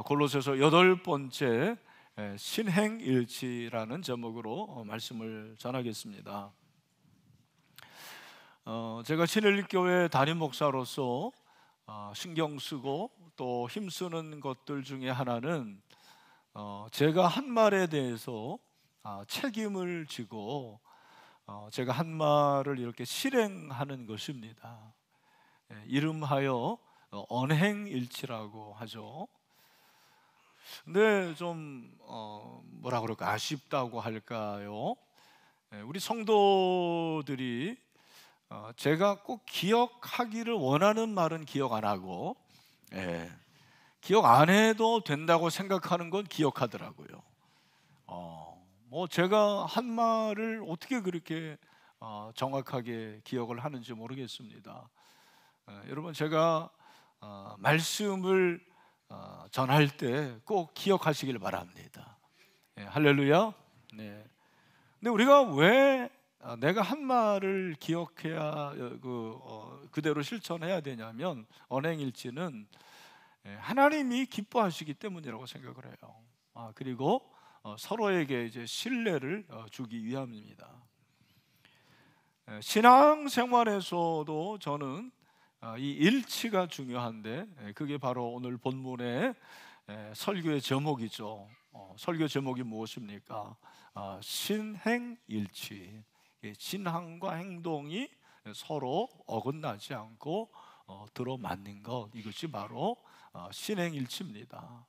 골로새서 8번째 신행일치라는 제목으로 말씀을 전하겠습니다. 제가 신일교회 담임 목사로서 신경 쓰고 또 힘쓰는 것들 중에 하나는 제가 한 말에 대해서 책임을 지고 제가 한 말을 이렇게 실행하는 것입니다. 이름하여 언행일치라고 하죠. 근데 좀 뭐라 그럴까, 아쉽다고 할까요? 우리 성도들이 제가 꼭 기억하기를 원하는 말은 기억 안 하고, 기억 안 해도 된다고 생각하는 건 기억하더라고요. 뭐 제가 한 말을 어떻게 그렇게 정확하게 기억을 하는지 모르겠습니다. 여러분, 제가 말씀을 전할 때 꼭 기억하시길 바랍니다. 할렐루야. 네. 근데 우리가 왜 내가 한 말을 기억해야 그대로 실천해야 되냐면, 언행일치는 하나님이 기뻐하시기 때문이라고 생각을 해요. 그리고 서로에게 이제 신뢰를 주기 위함입니다. 신앙생활에서도 저는 이 일치가 중요한데, 그게 바로 오늘 본문의 설교의 제목이죠. 설교 제목이 무엇입니까? 신행일치. 신앙과 행동이 서로 어긋나지 않고 들어맞는 것, 이것이 바로 신행일치입니다.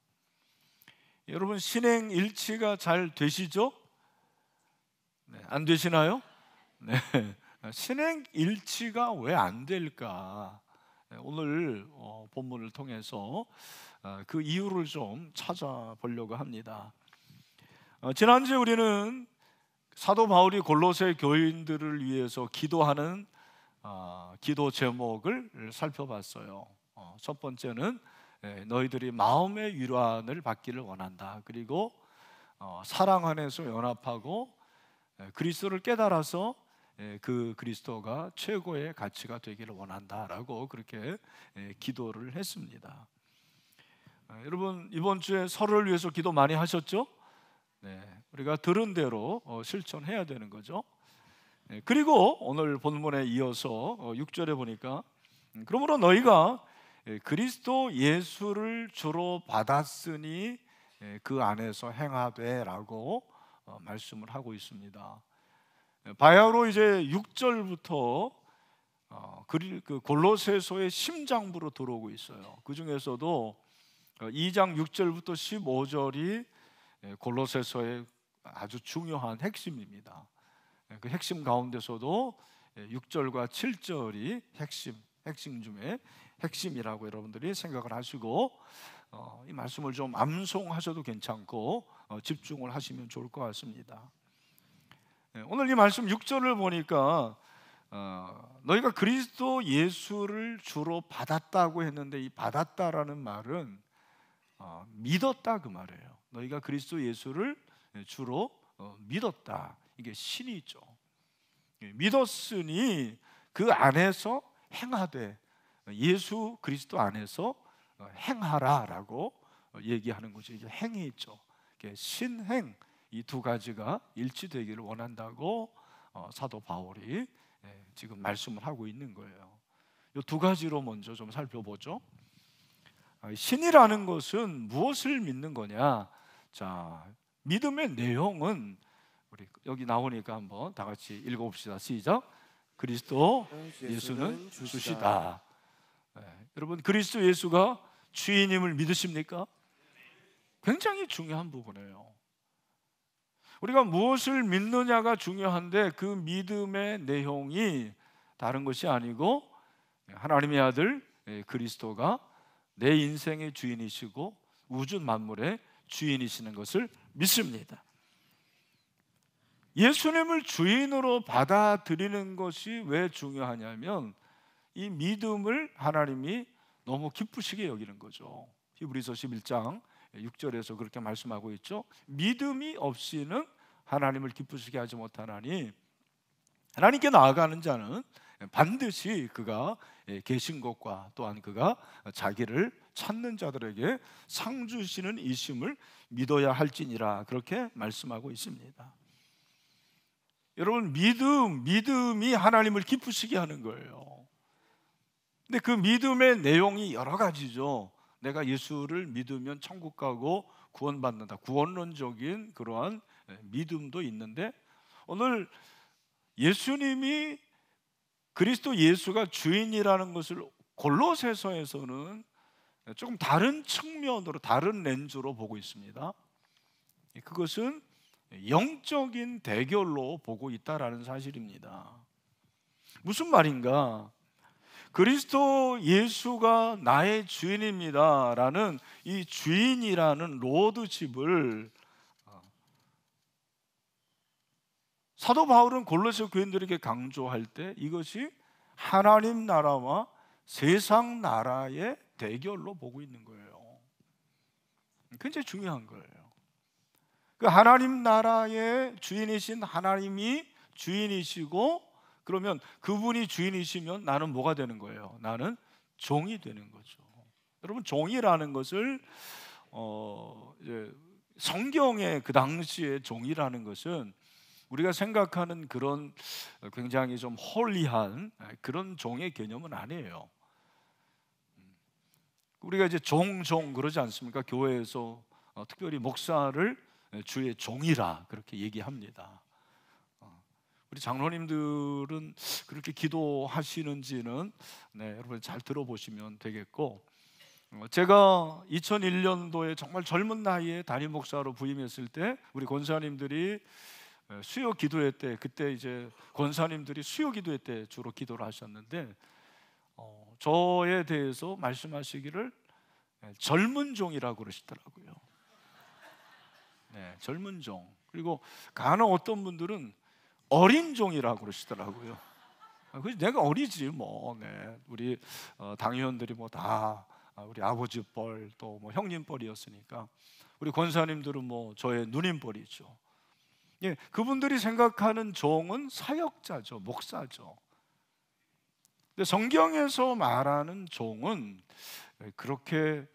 여러분, 신행일치가 잘 되시죠? 네, 안 되시나요? 네. 신행일치가 왜 안 될까? 오늘 본문을 통해서 그 이유를 좀 찾아보려고 합니다. 지난주에 우리는 사도 바울이 골로새 교인들을 위해서 기도하는 기도 제목을 살펴봤어요. 첫 번째는 너희들이 마음의 위로를 받기를 원한다. 그리고 사랑 안에서 연합하고 그리스도를 깨달아서 그 그리스도가 최고의 가치가 되기를 원한다라고 그렇게 기도를 했습니다. 여러분, 이번 주에 서로를 위해서 기도 많이 하셨죠? 네, 우리가 들은 대로 실천해야 되는 거죠. 그리고 오늘 본문에 이어서 6절에 보니까 그러므로 너희가 그리스도 예수를 주로 받았으니 그 안에서 행하되라고 말씀을 하고 있습니다. 바야흐로 이제 6절부터 그 골로새서의 심장부로 들어오고 있어요. 그 중에서도 2장 6절부터 15절이 골로새서의 아주 중요한 핵심입니다. 그 핵심 가운데서도 6절과 7절이 핵심 중에 핵심이라고 여러분들이 생각을 하시고 이 말씀을 좀 암송하셔도 괜찮고 집중을 하시면 좋을 것 같습니다. 오늘 이 말씀 6절을 보니까 너희가 그리스도 예수를 주로 받았다고 했는데, 이 받았다라는 말은 믿었다 그 말이에요. 너희가 그리스도 예수를 주로 믿었다, 이게 신이죠. 믿었으니 그 안에서 행하되, 예수 그리스도 안에서 행하라라고 얘기하는 거죠. 이게 행위죠. 신행, 이 두 가지가 일치되기를 원한다고 사도 바울이 지금 말씀을 하고 있는 거예요. 이 두 가지로 먼저 좀 살펴보죠. 신이라는 것은 무엇을 믿는 거냐? 자, 믿음의 내용은 우리 여기 나오니까 한번 다 같이 읽어봅시다. 시작. 그리스도 예수는 주시다. 여러분, 그리스도 예수가 주인임을 믿으십니까? 굉장히 중요한 부분이에요. 우리가 무엇을 믿느냐가 중요한데, 그 믿음의 내용이 다른 것이 아니고 하나님의 아들 그리스도가 내 인생의 주인이시고 우주 만물의 주인이시는 것을 믿습니다. 예수님을 주인으로 받아들이는 것이 왜 중요하냐면, 이 믿음을 하나님이 너무 기쁘시게 여기는 거죠. 히브리서 11장 6절에서 그렇게 말씀하고 있죠. 믿음이 없이는 하나님을 기쁘시게 하지 못하나니, 하나님께 나아가는 자는 반드시 그가 계신 것과 또한 그가 자기를 찾는 자들에게 상 주시는 이심을 믿어야 할지니라, 그렇게 말씀하고 있습니다. 여러분, 믿음이 하나님을 기쁘시게 하는 거예요. 근데 그 믿음의 내용이 여러 가지죠. 내가 예수를 믿으면 천국 가고 구원받는다, 구원론적인 그러한 믿음도 있는데, 오늘 예수님이 그리스도 예수가 주인이라는 것을 골로새서에서는 조금 다른 측면으로, 다른 렌즈로 보고 있습니다. 그것은 영적인 대결로 보고 있다라는 사실입니다. 무슨 말인가? 그리스도 예수가 나의 주인입니다라는 이 주인이라는 로드십을 사도 바울은 골로새 교인들에게 강조할 때 이것이 하나님 나라와 세상 나라의 대결로 보고 있는 거예요. 굉장히 중요한 거예요. 그 하나님 나라의 주인이신 하나님이 주인이시고, 그러면 그분이 주인이시면 나는 뭐가 되는 거예요? 나는 종이 되는 거죠. 여러분, 종이라는 것을 이제 성경의 그 당시의 종이라는 것은 우리가 생각하는 그런 굉장히 좀 홀리한 그런 종의 개념은 아니에요. 우리가 이제 종 그러지 않습니까? 교회에서 특별히 목사를 주의 종이라 그렇게 얘기합니다. 우리 장로님들은 그렇게 기도하시는지는 여러분 잘 들어보시면 되겠고, 제가 2001년도에 정말 젊은 나이에 담임 목사로 부임했을 때 우리 권사님들이 수요 기도회 때, 그때 이제 권사님들이 수요 기도회 때 주로 기도를 하셨는데, 저에 대해서 말씀하시기를 젊은 종이라고 그러시더라고요. 젊은 종. 그리고 간혹 어떤 분들은 어린 종이라고 그러시더라고요. 그래서 내가 어리지 뭐. 우리 당위원들이 뭐 다 우리 아버지 뻘, 또 뭐 형님 뻘이었으니까 우리 권사님들은 뭐 저의 누님 뻘이죠. 그분들이 생각하는 종은 사역자죠, 목사죠. 근데 성경에서 말하는 종은 그렇게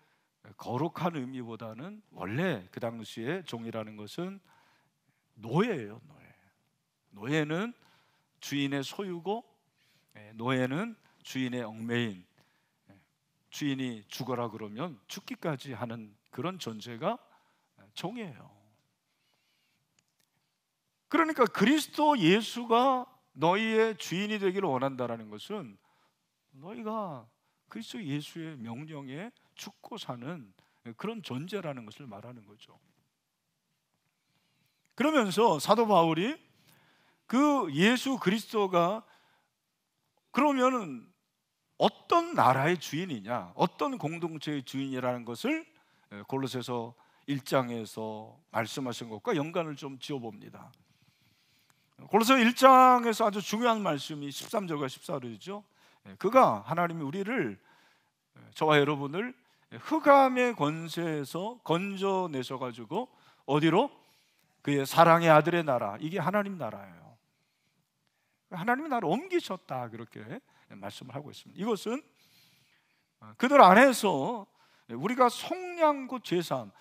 거룩한 의미보다는 원래 그 당시에 종이라는 것은 노예예요. 노예는 주인의 소유고, 노예는 주인의 얽매인, 주인이 죽어라 그러면 죽기까지 하는 그런 존재가 종이에요. 그러니까 그리스도 예수가 너희의 주인이 되기를 원한다라는 것은 너희가 그리스도 예수의 명령에 죽고 사는 그런 존재라는 것을 말하는 거죠. 그러면서 사도 바울이 그 예수 그리스도가 그러면은 어떤 나라의 주인이냐, 어떤 공동체의 주인이라는 것을 골로새서 1장에서 말씀하신 것과 연관을 좀 지어봅니다. 골로새 1장에서 아주 중요한 말씀이 13절과 14절이죠. 그가, 하나님이 우리를, 저와 여러분을 흑암의 권세에서 건져내셔가지고 어디로? 그의 사랑의 아들의 나라, 이게 하나님 나라예요. 하나님 나라를 옮기셨다, 그렇게 말씀을 하고 있습니다. 이것은 그들 안에서 우리가 속량고 제삼,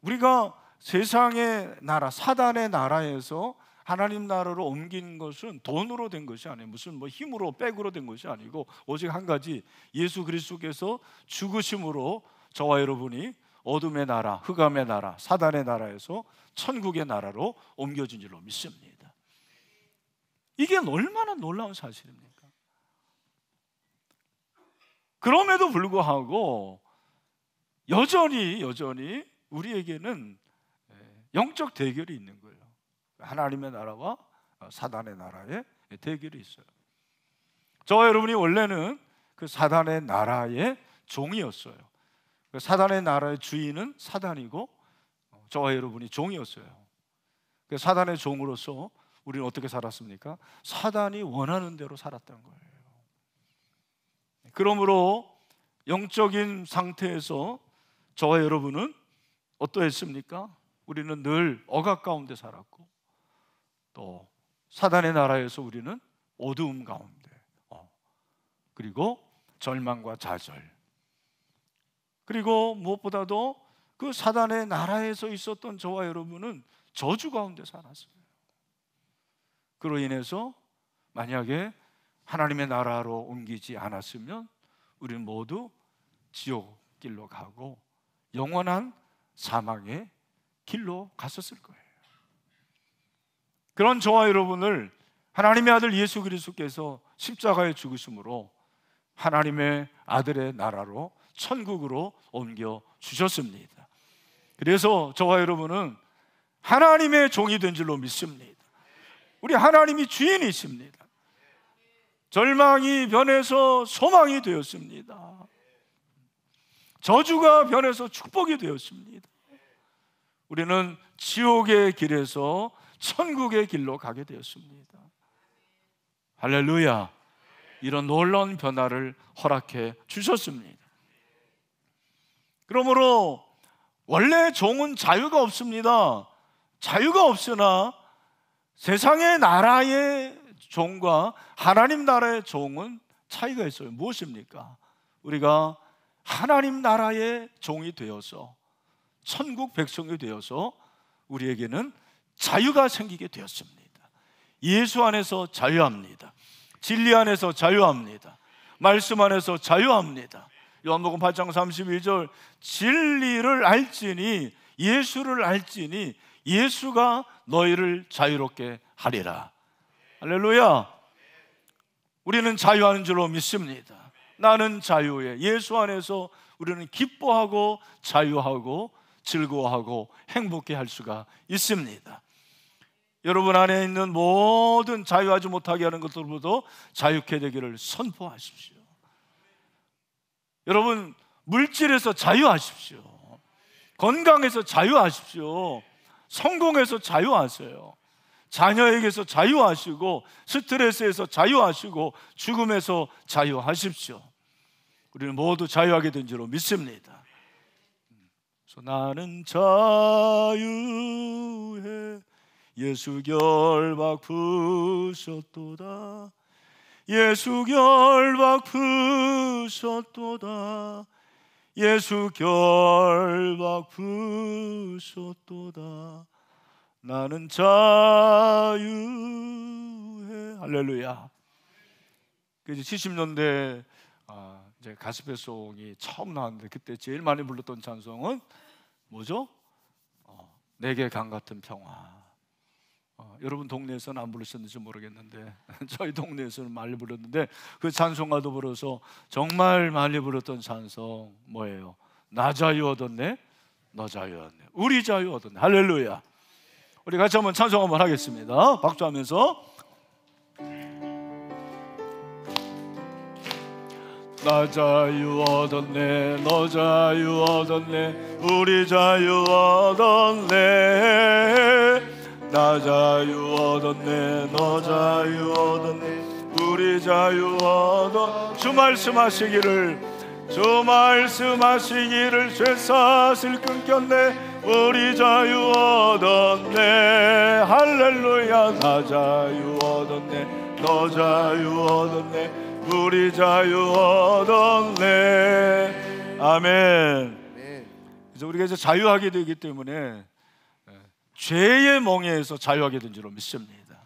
우리가 세상의 나라, 사단의 나라에서 하나님 나라로 옮긴 것은 돈으로 된 것이 아니에요. 무슨 뭐 힘으로, 백으로 된 것이 아니고 오직 한 가지, 예수 그리스도께서 죽으심으로 저와 여러분이 어둠의 나라, 흑암의 나라, 사단의 나라에서 천국의 나라로 옮겨진 줄로 믿습니다. 이게 얼마나 놀라운 사실입니까? 그럼에도 불구하고 여전히 우리에게는 영적 대결이 있는 거예요. 하나님의 나라와 사단의 나라의 대결이 있어요. 저와 여러분이 원래는 그 사단의 나라의 종이었어요. 사단의 나라의 주인은 사단이고 저와 여러분이 종이었어요. 사단의 종으로서 우리는 어떻게 살았습니까? 사단이 원하는 대로 살았던 거예요. 그러므로 영적인 상태에서 저와 여러분은 어떠했습니까? 우리는 늘 억압 가운데 살았고, 또 사단의 나라에서 우리는 어두움 가운데, 그리고 절망과 좌절, 그리고 무엇보다도 그 사단의 나라에서 있었던 저와 여러분은 저주 가운데 살았어요. 그로 인해서 만약에 하나님의 나라로 옮기지 않았으면 우리는 모두 지옥 길로 가고 영원한 사망의 길로 갔었을 거예요. 그런 저와 여러분을 하나님의 아들 예수 그리스도께서 십자가에 죽으심으로 하나님의 아들의 나라로 천국으로 옮겨 주셨습니다. 그래서 저와 여러분은 하나님의 종이 된 줄로 믿습니다. 우리 하나님이 주인이십니다. 절망이 변해서 소망이 되었습니다. 저주가 변해서 축복이 되었습니다. 우리는 지옥의 길에서 천국의 길로 가게 되었습니다. 할렐루야. 이런 놀라운 변화를 허락해 주셨습니다. 그러므로 원래 종은 자유가 없습니다. 자유가 없으나 세상의 나라의 종과 하나님 나라의 종은 차이가 있어요. 무엇입니까? 우리가 하나님 나라의 종이 되어서 천국 백성이 되어서 우리에게는 자유가 생기게 되었습니다. 예수 안에서 자유합니다. 진리 안에서 자유합니다. 말씀 안에서 자유합니다. 요한복음 8장 32절, 진리를 알지니, 예수를 알지니 예수가 너희를 자유롭게 하리라. 할렐루야. 우리는 자유하는 줄로 믿습니다. 나는 자유해. 예수 안에서 우리는 기뻐하고 자유하고 즐거워하고 행복해 할 수가 있습니다. 여러분 안에 있는 모든 자유하지 못하게 하는 것들보다 자유케 되기를 선포하십시오. 여러분, 물질에서 자유하십시오. 건강에서 자유하십시오. 성공에서 자유하세요. 자녀에게서 자유하시고, 스트레스에서 자유하시고, 죽음에서 자유하십시오. 우리는 모두 자유하게 된 줄로 믿습니다. 그래서 나는 자유해 예수 결박 부셨도다. 예수 결박 부셨도다. 예수 결박 부셨도다. 나는 자유해. 할렐루야. 그래서 70년대 이제 가스펠송이 처음 나왔는데 그때 제일 많이 불렀던 찬송은 뭐죠? 내게 강 같은 평화. 여러분 동네에서는 안 부르셨는지 모르겠는데 저희 동네에서는 많이 불렀는데, 그 찬송가도 불러서 정말 많이 불렀던 찬송 뭐예요? 나 자유 얻었네, 너 자유 얻네, 우리 자유 얻었네. 할렐루야. 우리 같이 한번 찬송 한번 하겠습니다. 박수하면서. 나 자유 얻었네, 너 자유 얻었네, 우리 자유 얻었네. 나 자유 얻었네, 너 자유 얻었네, 우리 자유 얻었네. 주 말씀하시기를, 주 말씀하시기를 쇠사슬 끊겼네, 우리 자유 얻었네. 할렐루야. 나 자유 얻었네, 너 자유 얻었네, 우리 자유 얻었네. 아멘. 그래서 우리가 이제 자유하게 되기 때문에 죄의 멍에에서 자유하게 된 줄로 믿습니다.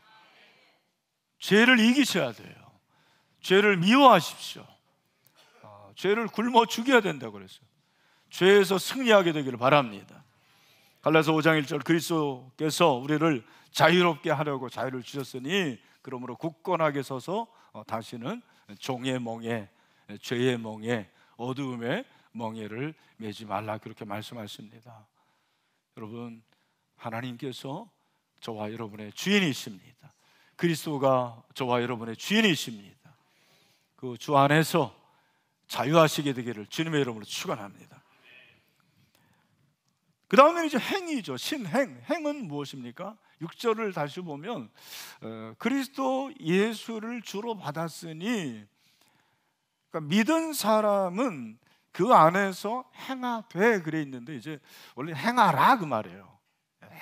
죄를 이기셔야 돼요. 죄를 미워하십시오. 죄를 굶어 죽여야 된다고 그랬어요. 죄에서 승리하게 되기를 바랍니다. 갈라서 5장 1절, 그리스도께서 우리를 자유롭게 하려고 자유를 주셨으니 그러므로 굳건하게 서서 다시는 종의 멍에, 죄의 멍에, 어두움의 멍에를 매지 말라, 그렇게 말씀하십니다. 여러분, 하나님께서 저와 여러분의 주인이십니다. 그리스도가 저와 여러분의 주인이십니다. 그 주 안에서 자유하시게 되기를 주님의 이름으로 축원합니다. 그 다음에 이제 행위죠. 신행. 행은 무엇입니까? 6절을 다시 보면 그리스도 예수를 주로 받았으니, 그러니까 믿은 사람은 그 안에서 행하되 그래 있는데, 이제 원래 행하라 그 말이에요.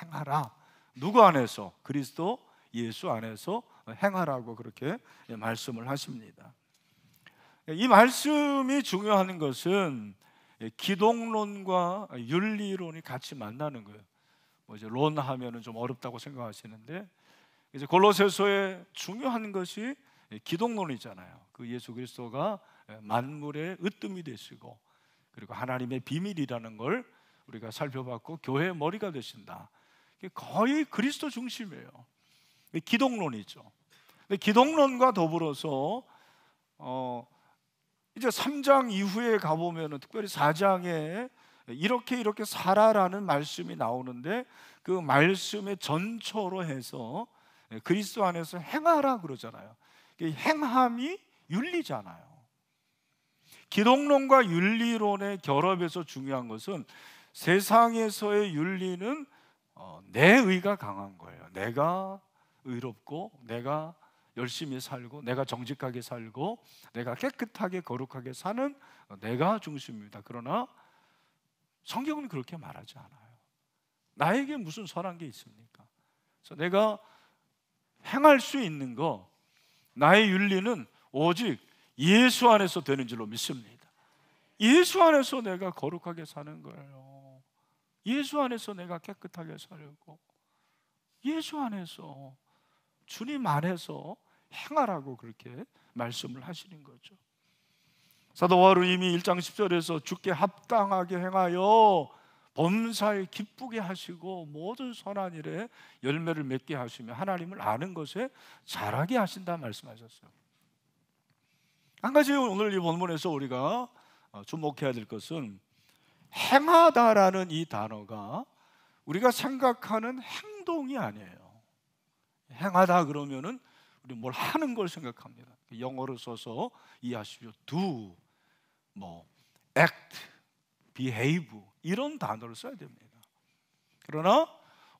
행하라. 누구 안에서? 그리스도 예수 안에서 행하라고 그렇게 말씀을 하십니다. 이 말씀이 중요한 것은 기독론과 윤리론이 같이 만나는 거예요. 뭐 이제 론 하면은 좀 어렵다고 생각하시는데, 이제 골로새서의 중요한 것이 기독론이잖아요. 그 예수 그리스도가 만물의 으뜸이 되시고, 그리고 하나님의 비밀이라는 걸 우리가 살펴봤고, 교회의 머리가 되신다. 거의 그리스도 중심이에요. 기독론이죠. 기독론과 더불어서 이제 3장 이후에 가보면, 특별히 4장에 이렇게 살아라는 말씀이 나오는데, 그 말씀의 전초로 해서 그리스도 안에서 행하라 그러잖아요. 행함이 윤리잖아요. 기독론과 윤리론의 결합에서 중요한 것은, 세상에서의 윤리는 내 의가 강한 거예요. 내가 의롭고, 내가 열심히 살고, 내가 정직하게 살고, 내가 깨끗하게 거룩하게 사는 내가 중심입니다. 그러나 성경은 그렇게 말하지 않아요. 나에게 무슨 선한 게 있습니까? 그래서 내가 행할 수 있는 거, 나의 윤리는 오직 예수 안에서 되는 줄로 믿습니다. 예수 안에서 내가 거룩하게 사는 거예요. 예수 안에서 내가 깨끗하게 살고, 예수 안에서, 주님 안에서 행하라고 그렇게 말씀을 하시는 거죠. 사도 바울은 이미 1장 10절에서 주께 합당하게 행하여 범사에 기쁘게 하시고 모든 선한 일에 열매를 맺게 하시며 하나님을 아는 것에 자라게 하신다 말씀하셨어요. 한 가지 오늘 이 본문에서 우리가 주목해야 될 것은, 행하다라는 이 단어가 우리가 생각하는 행동이 아니에요. 행하다 그러면은 우리 뭘 하는 걸 생각합니다. 영어로 써서 이해하십시오. do, 뭐 act, behave, 이런 단어를 써야 됩니다. 그러나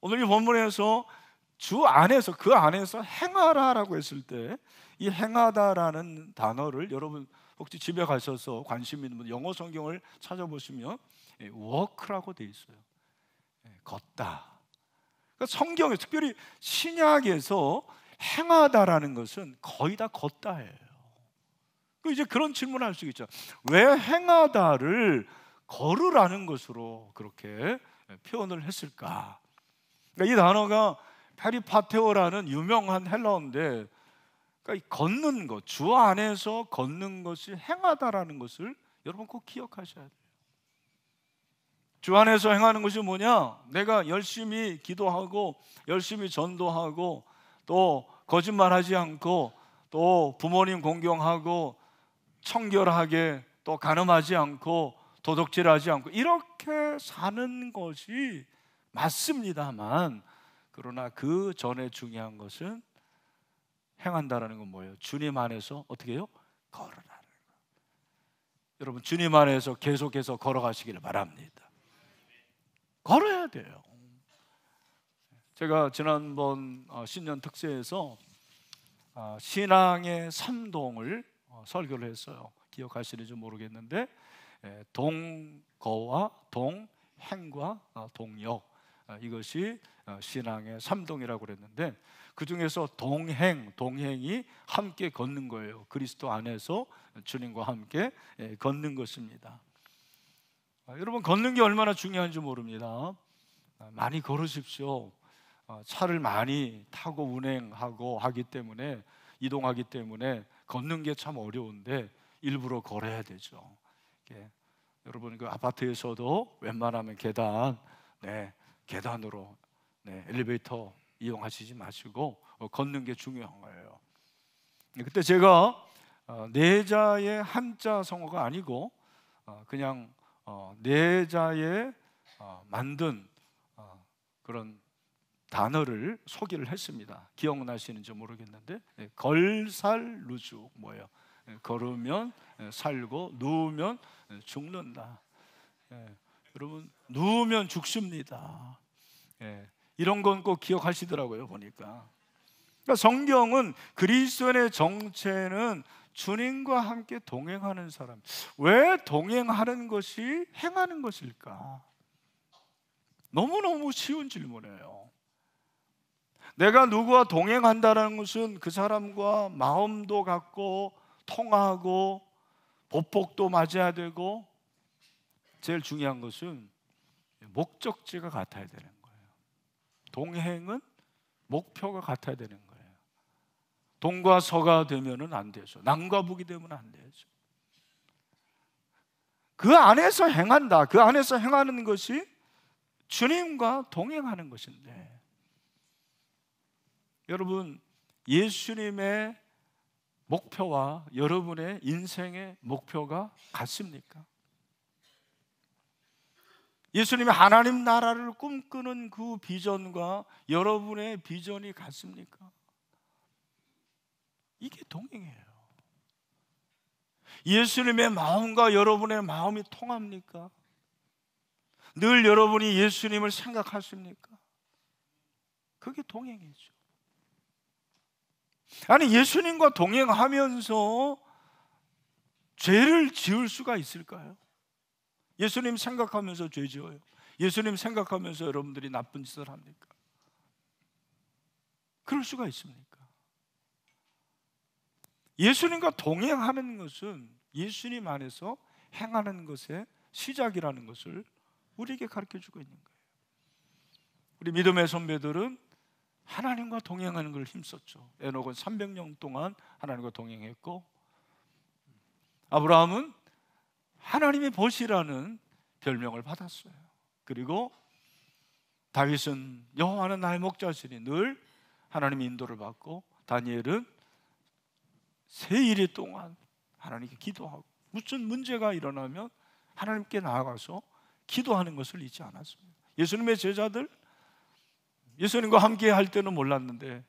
오늘 이 본문에서 주 안에서, 그 안에서 행하라라고 했을 때, 이 행하다라는 단어를 여러분 혹시 집에 가셔서 관심 있는 분 영어 성경을 찾아보시면 walk라고 돼 있어요. 걷다. 그러니까 성경에, 특별히 신약에서 행하다라는 것은 거의 다 걷다예요. 이제 그런 질문을 할 수 있죠. 왜 행하다를 걸으라는 것으로 그렇게 표현을 했을까? 그러니까 이 단어가 페리파테오라는 유명한 헬라어인데, 그러니까 걷는 것, 주 안에서 걷는 것이 행하다라는 것을 여러분 꼭 기억하셔야 돼요. 주 안에서 행하는 것이 뭐냐? 내가 열심히 기도하고, 열심히 전도하고, 또 거짓말하지 않고, 또 부모님 공경하고, 청결하게, 또 간음하지 않고, 도둑질하지 않고, 이렇게 사는 것이 맞습니다만, 그러나 그 전에 중요한 것은, 행한다라는 건 뭐예요? 주님 안에서 어떻게 해요? 걸어라는 거예요. 여러분, 주님 안에서 계속해서 걸어가시기를 바랍니다. 걸어야 돼요. 제가 지난번 신년 특세에서 신앙의 3동을 설교를 했어요. 기억하시는지 모르겠는데, 동거와 동행과 동역, 이것이 신앙의 3동이라고 그랬는데, 그 중에서 동행이 함께 걷는 거예요. 그리스도 안에서 주님과 함께 걷는 것입니다. 여러분, 걷는 게 얼마나 중요한지 모릅니다. 많이 걸으십시오. 차를 많이 타고 운행하고 하기 때문에, 이동하기 때문에 걷는 게 참 어려운데 일부러 걸어야 되죠. 여러분, 그 아파트에서도 웬만하면 계단으로 엘리베이터 이용하시지 마시고 걷는 게 중요한 거예요. 그때 제가 내자의 한자 성어가 아니고 그냥 내자에 만든 그런 단어를 소개를 했습니다. 기억나시는지 모르겠는데, 걸살루주, 뭐예요? 걸으면 살고 누우면 죽는다. 여러분, 누우면 죽습니다. 이런 건 꼭 기억하시더라고요, 보니까. 그러니까 성경은 그리스도의 정체는 주님과 함께 동행하는 사람. 왜 동행하는 것이 행하는 것일까? 너무너무 쉬운 질문이에요. 내가 누구와 동행한다는 것은 그 사람과 마음도 같고 통하고 보복도 맞아야 되고, 제일 중요한 것은 목적지가 같아야 되는 거예요. 동행은 목표가 같아야 되는 거예요. 동과 서가 되면은 안 되죠. 남과 북이 되면 안 되죠. 그 안에서 행한다. 그 안에서 행하는 것이 주님과 동행하는 것인데, 여러분, 예수님의 목표와 여러분의 인생의 목표가 같습니까? 예수님의 하나님 나라를 꿈꾸는 그 비전과 여러분의 비전이 같습니까? 이게 동행이에요. 예수님의 마음과 여러분의 마음이 통합니까? 늘 여러분이 예수님을 생각하십니까? 그게 동행이죠. 아니, 예수님과 동행하면서 죄를 지을 수가 있을까요? 예수님 생각하면서 죄 지어요? 예수님 생각하면서 여러분들이 나쁜 짓을 합니까? 그럴 수가 있습니까? 예수님과 동행하는 것은 예수님 안에서 행하는 것의 시작이라는 것을 우리에게 가르쳐주고 있는 거예요. 우리 믿음의 선배들은 하나님과 동행하는 걸 힘썼죠. 에녹은 300년 동안 하나님과 동행했고, 아브라함은 하나님의 보시라는 별명을 받았어요. 그리고 다윗은 여호와는 나의 목자시니 늘 하나님의 인도를 받고, 다니엘은 세일 동안 하나님께 기도하고, 무슨 문제가 일어나면 하나님께 나아가서 기도하는 것을 잊지 않았습니다. 예수님의 제자들, 예수님과 함께 할 때는 몰랐는데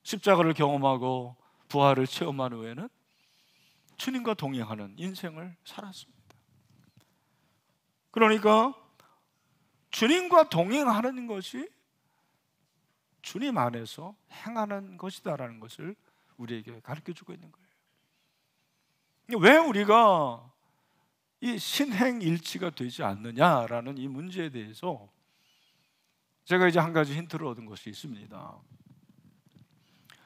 십자가를 경험하고 부활을 체험한 후에는 주님과 동행하는 인생을 살았습니다. 그러니까 주님과 동행하는 것이 주님 안에서 행하는 것이다라는 것을 우리에게 가르쳐주고 있는 거예요. 왜 우리가 이 신행일치가 되지 않느냐라는 이 문제에 대해서 제가 이제 한 가지 힌트를 얻은 것이 있습니다.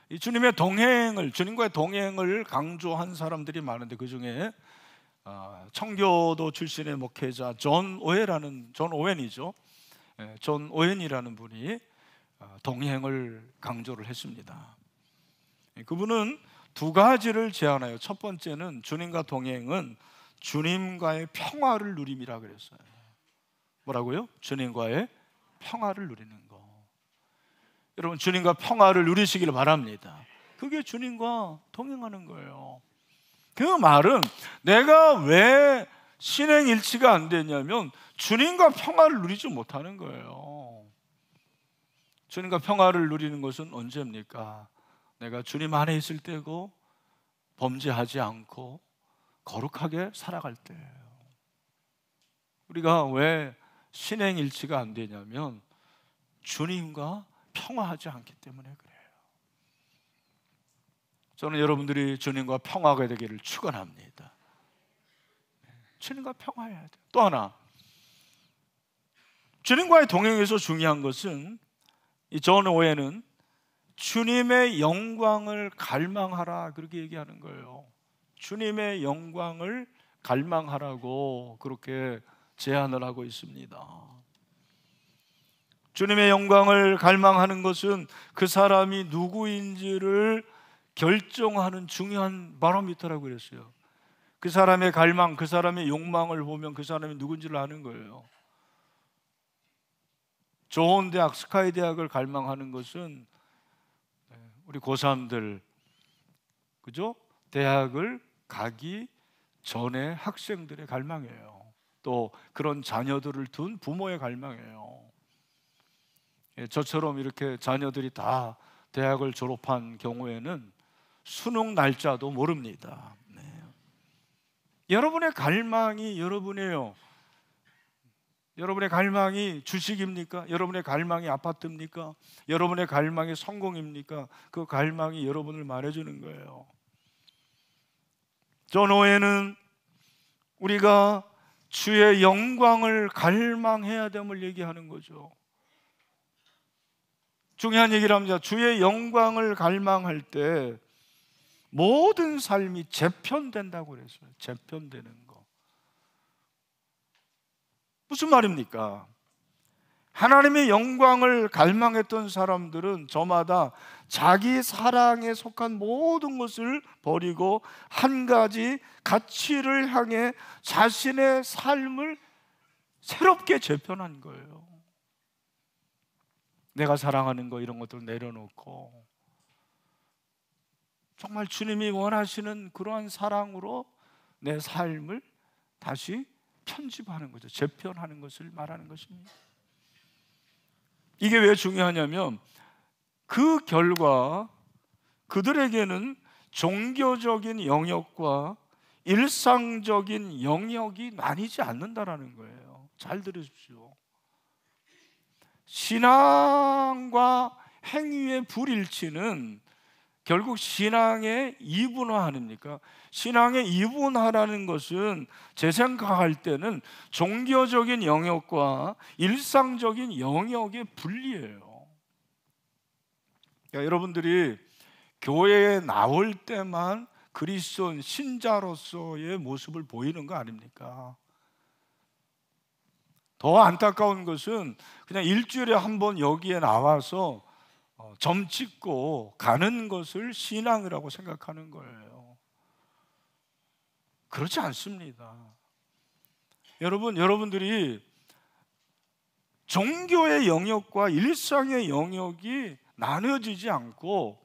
이 주님의 동행을, 주님과의 동행을 강조한 사람들이 많은데, 그 중에 청교도 출신의 목회자 존 오웬이죠. 존 오웬이라는 분이 동행을 강조를 했습니다. 그분은 두 가지를 제안해요. 첫 번째는 주님과 동행은 주님과의 평화를 누림이라 그랬어요. 뭐라고요? 주님과의 평화를 누리는 거. 여러분, 주님과 평화를 누리시기를 바랍니다. 그게 주님과 동행하는 거예요. 그 말은 내가 왜 신행일치가 안 되냐면 주님과 평화를 누리지 못하는 거예요. 주님과 평화를 누리는 것은 언제입니까? 내가 주님 안에 있을 때고 범죄하지 않고 거룩하게 살아갈 때예요. 우리가 왜 신행일치가 안 되냐면 주님과 평화하지 않기 때문에 그래요. 저는 여러분들이 주님과 평화가 되기를 축원합니다. 주님과 평화해야 돼요. 또 하나, 주님과의 동행에서 중요한 것은, 이 존 오웬은 주님의 영광을 갈망하라, 그렇게 얘기하는 거예요. 주님의 영광을 갈망하라고 그렇게 제안을 하고 있습니다. 주님의 영광을 갈망하는 것은 그 사람이 누구인지를 결정하는 중요한 바로미터라고 그랬어요. 그 사람의 갈망, 그 사람의 욕망을 보면 그 사람이 누군지를 아는 거예요. 좋은 대학, 스카이 대학을 갈망하는 것은 우리 고3들, 그죠? 대학을 가기 전에 학생들의 갈망이에요. 또 그런 자녀들을 둔 부모의 갈망이에요. 저처럼 이렇게 자녀들이 다 대학을 졸업한 경우에는 수능 날짜도 모릅니다. 네. 여러분의 갈망이 여러분이에요. 여러분의 갈망이 주식입니까? 여러분의 갈망이 아파트입니까? 여러분의 갈망이 성공입니까? 그 갈망이 여러분을 말해주는 거예요. 존 오웬은 우리가 주의 영광을 갈망해야 됨을 얘기하는 거죠. 중요한 얘기를 합니다. 주의 영광을 갈망할 때 모든 삶이 재편된다고 그랬어요. 재편되는 거. 무슨 말입니까? 하나님의 영광을 갈망했던 사람들은 저마다 자기 사랑에 속한 모든 것을 버리고 한 가지 가치를 향해 자신의 삶을 새롭게 재편한 거예요. 내가 사랑하는 거 이런 것들 내려놓고 정말 주님이 원하시는 그러한 사랑으로 내 삶을 다시 편집하는 거죠. 재편하는 것을 말하는 것입니다. 이게 왜 중요하냐면 그 결과 그들에게는 종교적인 영역과 일상적인 영역이 나뉘지 않는다라는 거예요. 잘 들으십시오. 신앙과 행위의 불일치는 결국 신앙의 이분화 아닙니까? 신앙의 이분화라는 것은 제 생각할 때는 종교적인 영역과 일상적인 영역의 분리예요. 그러니까 여러분들이 교회에 나올 때만 그리스도인 신자로서의 모습을 보이는 거 아닙니까? 더 안타까운 것은 그냥 일주일에 한 번 여기에 나와서 점 찍고 가는 것을 신앙이라고 생각하는 거예요. 그렇지 않습니다. 여러분들이 종교의 영역과 일상의 영역이 나눠지지 않고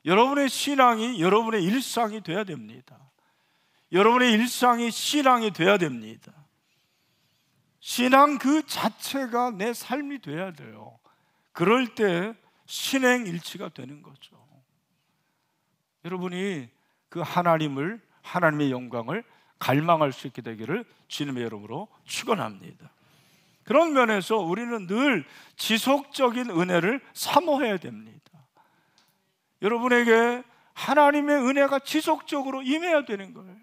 여러분의 신앙이 여러분의 일상이 돼야 됩니다. 여러분의 일상이 신앙이 돼야 됩니다. 신앙 그 자체가 내 삶이 돼야 돼요. 그럴 때 신행일치가 되는 거죠. 여러분이 그 하나님의 영광을 갈망할 수 있게 되기를 주님의 이름으로 축원합니다. 그런 면에서 우리는 늘 지속적인 은혜를 사모해야 됩니다. 여러분에게 하나님의 은혜가 지속적으로 임해야 되는 거예요.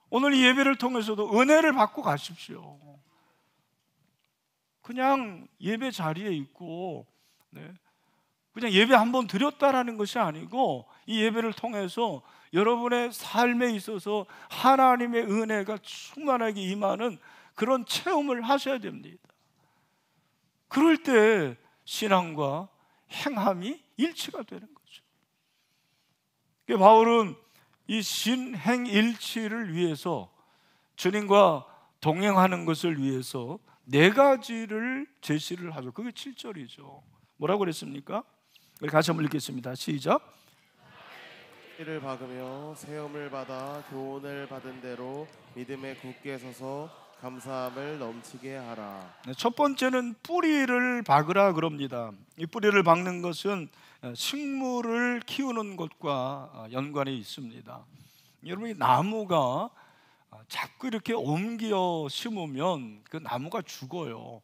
오늘 이 예배를 통해서도 은혜를 받고 가십시오. 그냥 예배 자리에 있고 그냥 예배 한번 드렸다라는 것이 아니고 이 예배를 통해서 여러분의 삶에 있어서 하나님의 은혜가 충만하게 임하는 그런 체험을 하셔야 됩니다. 그럴 때 신앙과 행함이 일치가 되는 거죠. 바울은 이 신행일치를 위해서 주님과 동행하는 것을 위해서 4가지를 제시를 하죠. 그게 7절이죠. 뭐라고 그랬습니까? 같이 한번 읽겠습니다. 시작. 이를 박으며 세움을 받아 교훈을 받은 대로 믿음에 굳게 서서 감사함을 넘치게 하라. 첫 번째는 뿌리를 박으라 그럽니다. 이 뿌리를 박는 것은 식물을 키우는 것과 연관이 있습니다. 여러분, 이 나무가 자꾸 이렇게 옮겨 심으면 그 나무가 죽어요.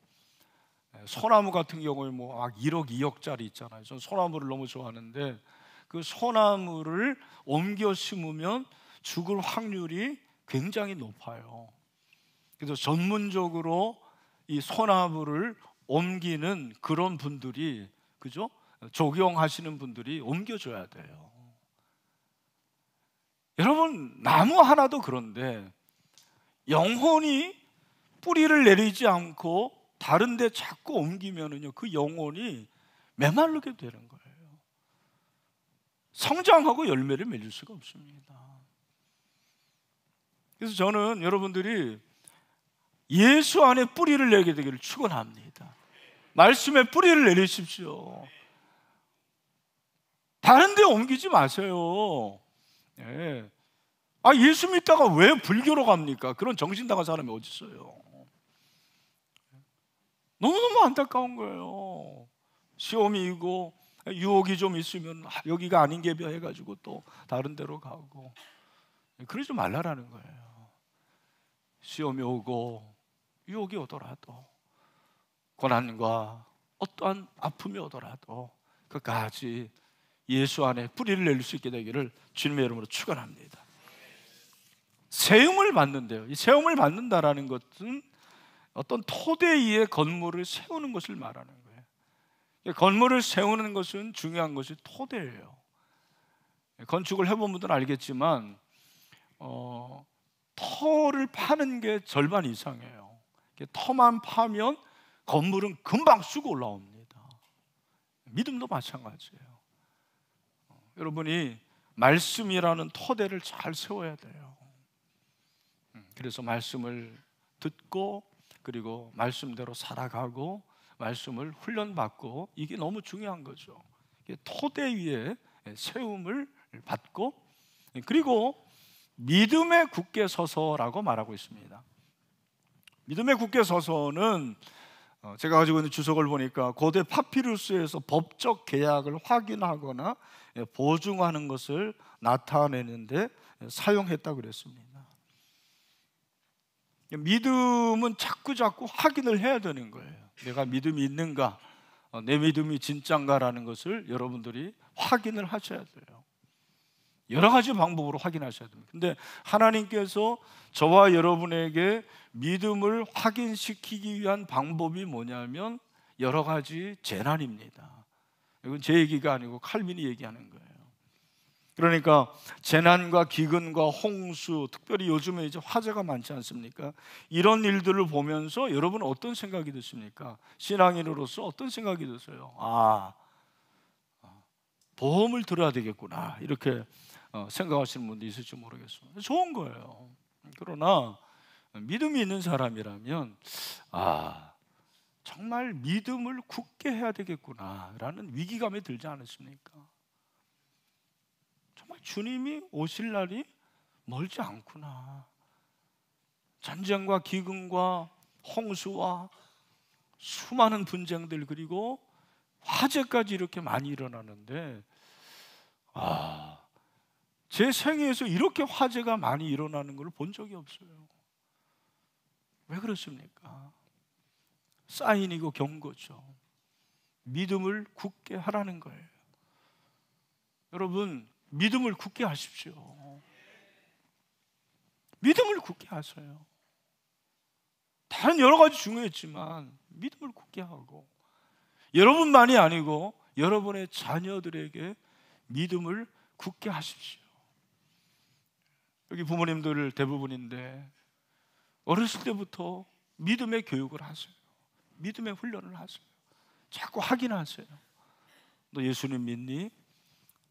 소나무 같은 경우에 뭐 1억, 2억짜리 있잖아요. 저는 소나무를 너무 좋아하는데 그 소나무를 옮겨 심으면 죽을 확률이 굉장히 높아요. 그래서 전문적으로 이 소나무를 옮기는 그런 분들이, 그죠? 조경하시는 분들이 옮겨줘야 돼요. 여러분, 나무 하나도 그런데 영혼이 뿌리를 내리지 않고 다른 데 자꾸 옮기면은요, 그 영혼이 메마르게 되는 거예요. 성장하고 열매를 맺을 수가 없습니다. 그래서 저는 여러분들이 예수 안에 뿌리를 내게 되기를 축원합니다. 말씀에 뿌리를 내리십시오. 다른 데 옮기지 마세요. 네. 예수 믿다가 왜 불교로 갑니까? 그런 정신 나간 사람이 어디 있어요? 너무너무 안타까운 거예요. 시험이고 유혹이 좀 있으면 여기가 아닌 게 해가지고 또 다른 데로 가고. 그러지 말라라는 거예요. 시험이 오고 유혹이 오더라도, 고난과 어떠한 아픔이 오더라도 끝까지 예수 안에 뿌리를 내릴 수 있게 되기를 주님의 이름으로 축원합니다. 세움을 받는데요, 이 세움을 받는다라는 것은 어떤 토대 위에 건물을 세우는 것을 말하는 거예요. 건물을 세우는 것은 중요한 것이 토대예요. 건축을 해본 분들은 알겠지만 터를 파는 게 절반 이상이에요. 터만 파면 건물은 금방 쑥 올라옵니다. 믿음도 마찬가지예요. 여러분이 말씀이라는 토대를 잘 세워야 돼요. 그래서 말씀을 듣고 그리고 말씀대로 살아가고 말씀을 훈련받고, 이게 너무 중요한 거죠. 토대 위에 세움을 받고, 그리고 믿음에 굳게 서서라고 말하고 있습니다. 믿음에 굳게 서서는 제가 가지고 있는 주석을 보니까 고대 파피루스에서 법적 계약을 확인하거나 보증하는 것을 나타내는데 사용했다고 그랬습니다. 믿음은 자꾸 확인을 해야 되는 거예요. 내가 믿음이 있는가, 내 믿음이 진짠가라는 것을 여러분들이 확인을 하셔야 돼요. 여러 가지 방법으로 확인하셔야 됩니다. 근데 하나님께서 저와 여러분에게 믿음을 확인시키기 위한 방법이 뭐냐면 여러 가지 재난입니다. 이건 제 얘기가 아니고 칼빈이 얘기하는 거예요. 그러니까 재난과 기근과 홍수, 특별히 요즘에 이제 화재가 많지 않습니까? 이런 일들을 보면서 여러분은 어떤 생각이 드십니까? 신앙인으로서 어떤 생각이 드세요? 보험을 들어야 되겠구나, 이렇게 생각하시는 분도 있을지 모르겠어요. 좋은 거예요. 그러나 믿음이 있는 사람이라면 정말 믿음을 굳게 해야 되겠구나라는 위기감이 들지 않으십니까? 정말 주님이 오실 날이 멀지 않구나. 전쟁과 기근과 홍수와 수많은 분쟁들, 그리고 화재까지 이렇게 많이 일어나는데 제 생애에서 이렇게 화재가 많이 일어나는 걸 본 적이 없어요. 왜 그렇습니까? 사인이고 경고죠. 믿음을 굳게 하라는 거예요. 여러분, 믿음을 굳게 하십시오. 믿음을 굳게 하세요. 다른 여러 가지 중요했지만 믿음을 굳게 하고, 여러분만이 아니고 여러분의 자녀들에게 믿음을 굳게 하십시오. 여기 부모님들 대부분인데 어렸을 때부터 믿음의 교육을 하세요. 믿음의 훈련을 하세요. 자꾸 확인하세요. 너 예수님 믿니?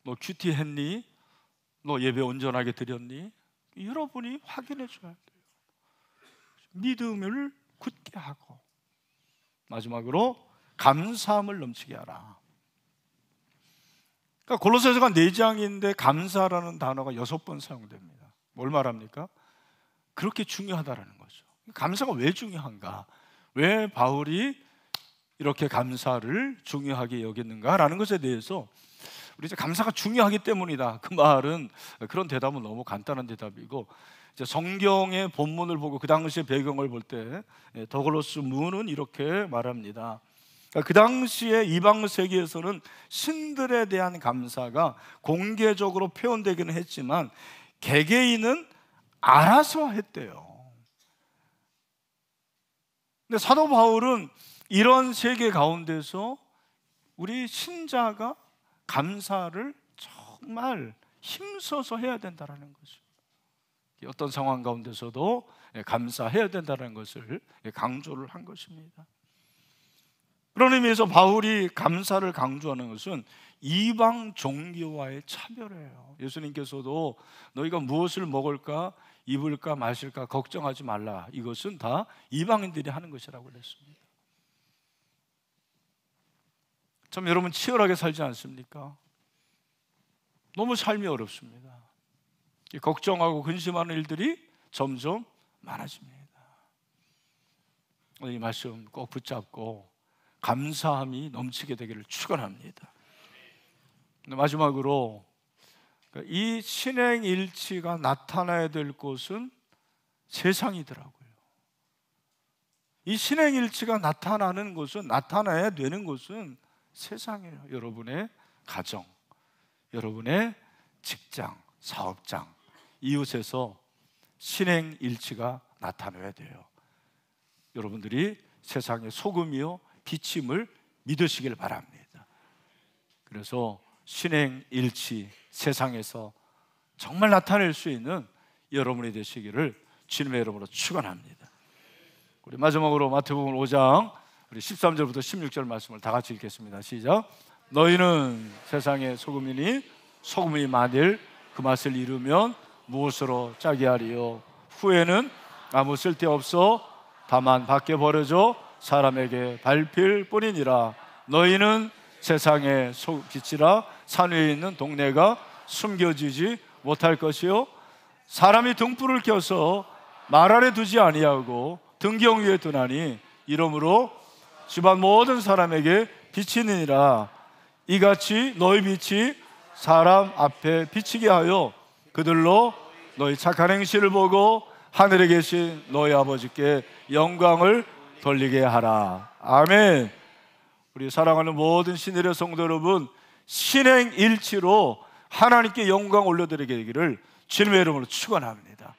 너 큐티 했니? 너 예배 온전하게 드렸니? 여러분이 확인해 줘야 돼요. 믿음을 굳게 하고, 마지막으로 감사함을 넘치게 하라. 그러니까 골로새서가 4장인데 감사라는 단어가 6번 사용됩니다. 뭘 말합니까? 그렇게 중요하다라는 거죠. 감사가 왜 중요한가? 왜 바울이 이렇게 감사를 중요하게 여겼는가라는 것에 대해서, 우리 이제 감사가 중요하기 때문이다, 그 말은, 그런 대답은 너무 간단한 대답이고, 이제 성경의 본문을 보고 그 당시의 배경을 볼 때 더글러스 문은 이렇게 말합니다. 그러니까 그 당시에 이방 세계에서는 신들에 대한 감사가 공개적으로 표현되기는 했지만 개개인은 알아서 했대요. 근데 사도 바울은 이런 세계 가운데서 우리 신자가 감사를 정말 힘써서 해야 된다는 거죠. 어떤 상황 가운데서도 감사해야 된다는 것을 강조를 한 것입니다. 그런 의미에서 바울이 감사를 강조하는 것은 이방 종교와의 차별이에요. 예수님께서도 너희가 무엇을 먹을까, 입을까, 마실까 걱정하지 말라, 이것은 다 이방인들이 하는 것이라고 그랬습니다. 참 여러분 치열하게 살지 않습니까? 너무 삶이 어렵습니다. 걱정하고 근심하는 일들이 점점 많아집니다. 이 말씀 꼭 붙잡고 감사함이 넘치게 되기를 축원합니다. 마지막으로 이 신행일치가 나타나야 될 곳은 세상이더라고요. 이 신행일치가 나타나는 곳은, 나타나야 되는 곳은 세상이에요. 여러분의 가정, 여러분의 직장, 사업장, 이웃에서 신행일치가 나타나야 돼요. 여러분들이 세상의 소금이요 빛임을 믿으시길 바랍니다. 그래서 신행일치 세상에서 정말 나타낼 수 있는 여러분이 되시기를 주님의 이름으로 축원합니다. 우리 마지막으로 마태복음 5장 우리 13절부터 16절 말씀을 다 같이 읽겠습니다. 시작. 너희는 세상의 소금이니 소금이 만일 그 맛을 잃으면 무엇으로 짜게 하리요? 후에는 아무 쓸데없어 다만 밖에 버려져 사람에게 밟힐 뿐이니라. 너희는 세상의 빛이라. 산 위에 있는 동네가 숨겨지지 못할 것이요, 사람이 등불을 켜서 말 아래 두지 아니하고 등경 위에 두나니 이러므로 집안 모든 사람에게 비치느니라. 이같이 너희 빛이 사람 앞에 비치게 하여 그들로 너희 착한 행실을 보고 하늘에 계신 너희 아버지께 영광을 돌리게 하라. 아멘. 우리 사랑하는 모든 신일의 성도 여러분, 신행일치로 하나님께 영광 올려드리게 되기를 주님의 이름으로 축원합니다.